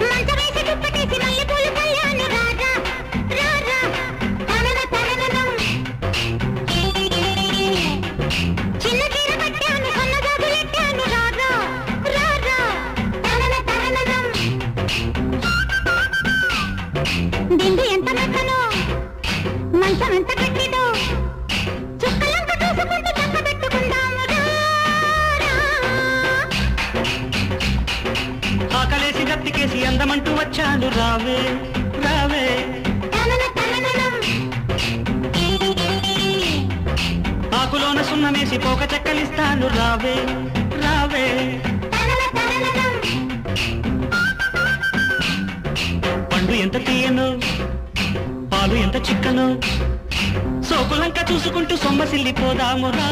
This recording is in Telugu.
మంచవేసి దుప్పటేసి మల్లెపూలు కళ్యాణి రారా రారా తనన తననం చిన్న చీర కట్టాను సన్నజాజులెట్టాను రారా రారా తనన తననం దిండు ఎంత మెత్తనో మంచం ఎంత గట్టిదో చుక్కలంక చూసుకుంటూ చక్క పెట్టుకుందాము ఆకలేసి గత్తికేసి అందమంటూ వచ్చాను రావే రావే ఆకులోన సున్నమేసి పోక చెక్కలిస్తాను రావే రావే పండు ఎంత తీయను పాలు ఎంత చిక్కను సోకులంక చూసుకుంటూ సొమ్మసిల్లిపోదాము రా